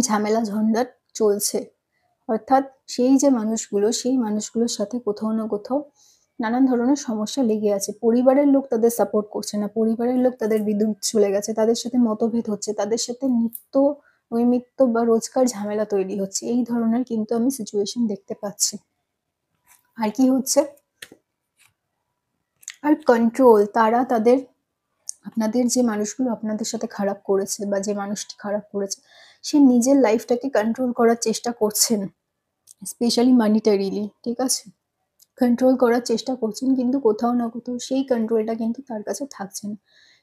ঝামেলা ঝঞ্ঝাট চলছে। অর্থাৎ সেই মানুষগুলোর সাথে কোথাও না কোথাও নানান ধরনের সমস্যা লেগে আছে। পরিবারের লোক তাদের সাপোর্ট করছে না। পরিবারের লোক তাদের বিরুদ্ধে চলে গেছে। তাদের সাথে মতভেদ হচ্ছে। তাদের সাথে নৈমিত্য বা রোজকার ঝামেলা তৈরি হচ্ছে। এই ধরনের কিন্তু আমি সিচুয়েশন দেখতে পাচ্ছি। আর কি হচ্ছে? আর কন্ট্রোল, তারা তাদের আপনাদের যে মানুষগুলো আপনাদের সাথে খারাপ করেছে বা যে মানুষটি খারাপ করেছে, সে নিজের লাইফটাকে কন্ট্রোল করার চেষ্টা করছেন। স্পেশালি মনিটারিলি, ঠিক আছে? কন্ট্রোল করার চেষ্টা করছেন, কিন্তু কোথাও না কোথাও সেই কন্ট্রোলটা কিন্তু তার কাছে থাকছে না।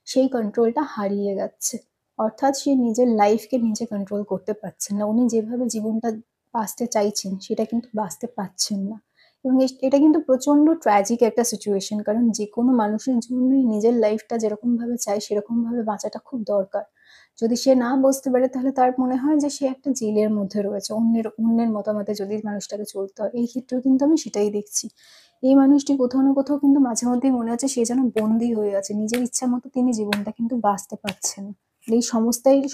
সেই কন্ট্রোলটা হারিয়ে যাচ্ছে। অর্থাৎ সে নিজের লাইফকে নিজে কন্ট্রোল করতে পারছেন না। উনি যেভাবে জীবনটা বাঁচতে চাইছেন সেটা কিন্তু বাঁচতে পারছেন না। এবং এটা কিন্তু প্রচণ্ড ট্র্যাজিক একটা সিচুয়েশন। কারণ যেকোনো মানুষের জন্যই নিজের লাইফটা যেরকমভাবে চায় সেরকমভাবে বাঁচাটা খুব দরকার। যদি সে না বুঝতে পারে তাহলে তার মনে হয় যে সে একটা জেলের মধ্যে রয়েছে। অন্যের মতামতে যদি মানুষটাকে চলতে হয়। এই ক্ষেত্রেও কিন্তু আমি সেটাই দেখছি। এই মানুষটি কোথাও না কোথাও কিন্তু মাঝে মধ্যেই মনে হচ্ছে সে যেন বন্দী হয়ে আছে। নিজের ইচ্ছা মতো তিনি জীবনটা কিন্তু বাঁচতে পারছেন না। এই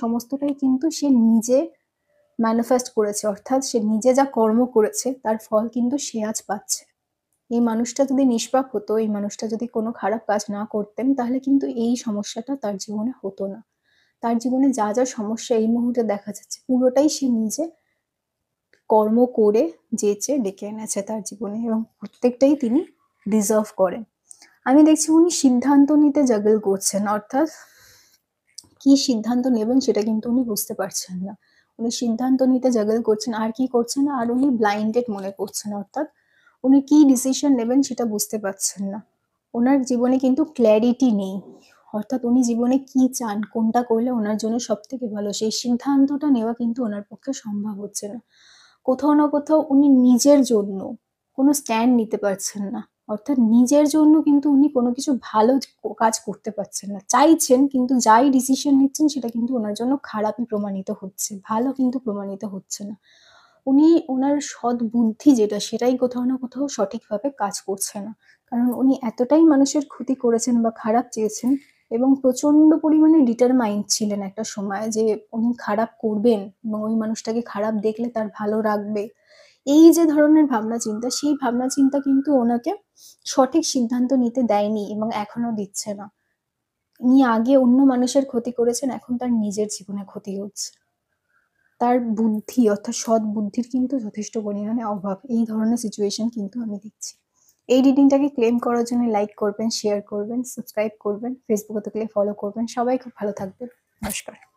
সমস্তটাই কিন্তু সে নিজে ম্যানিফেস্ট করেছে। অর্থাৎ সে নিজে যা কর্ম করেছে তার ফল কিন্তু সে আজ পাচ্ছে। এই মানুষটা যদি নিষ্পাপ হতো, এই মানুষটা যদি কোনো খারাপ কাজ না করতেন, তাহলে কিন্তু এই সমস্যাটা তার জীবনে হতো না। তার জীবনে যা সমস্যা এই মুহূর্তে দেখা যাচ্ছে পুরোটাই সে নিজে কর্ম করে যেচে ডেকে এনেছে তার জীবনে, এবং প্রত্যেকটাই তিনি ডিজার্ভ করেন। আমি দেখছি উনি সিদ্ধান্ত নিতে জাগল করছেন। অর্থাৎ কি সিদ্ধান্ত নেবেন সেটা কিন্তু উনি বুঝতে পারছেন না। উনি সিদ্ধান্ত নিতে জাগল করছেন, আর কি করছেন না, আর উনি ব্লাইন্ডেড মনে করছেন। অর্থাৎ উনি কি ডিসিশন নেবেন সেটা বুঝতে পারছেন না। ওনার জীবনে কিন্তু ক্ল্যারিটি নেই। অর্থাৎ উনি জীবনে কি চান, কোনটা করলে ওনার জন্য সবথেকে ভালো, সেই সিদ্ধান্তটা নেওয়া কিন্তু ওনার পক্ষে সম্ভব হচ্ছে না। কোথাও না কোথাও উনি নিজের জন্য কোনো স্ট্যান্ড নিতে পারছেন না। অর্থাৎ নিজের জন্য কিন্তু উনি কোনো কিছু ভালো কাজ করতে পারছেন না। চাইছেন, কিন্তু যাই ডিসিশন নিচ্ছেন সেটা কিন্তু ওনার জন্য খারাপই প্রমাণিত হচ্ছে। ভালো কিন্তু প্রমাণিত হচ্ছে না। উনি ওনার সৎ বুদ্ধি যেটা সেটাই কোথাও না কোথাও সঠিকভাবে কাজ করছে না। কারণ উনি এতটাই মানুষের ক্ষতি করেছেন বা খারাপ চেয়েছেন, এবং প্রচন্ড পরিমাণে ডিটারমাইন্ড ছিলেন একটা সময় যে উনি খারাপ করবেন এবং ওই মানুষটাকে খারাপ দেখলে তার ভালো রাখবে। এই যে ধরনের ভাবনা চিন্তা, সেই ভাবনা চিন্তা কিন্তু ওনাকে সঠিক সিদ্ধান্ত নিতে দেয়নি এবং এখনো দিচ্ছে না। উনি আগে অন্য মানুষের ক্ষতি করেছেন, এখন তার নিজের জীবনে ক্ষতি হচ্ছে। তার বুদ্ধি অর্থাৎ সৎ বুদ্ধির কিন্তু যথেষ্ট পরিমাণে অভাব। এই ধরনের সিচুয়েশন কিন্তু আমি দেখছি। এই রিডিংটাকে ক্লেম করার জন্য লাইক করবেন, শেয়ার করবেন, সাবস্ক্রাইব করবেন, ফেসবুকে থাকলে ফলো করবেন। সবাই খুব ভালো থাকবেন। নমস্কার।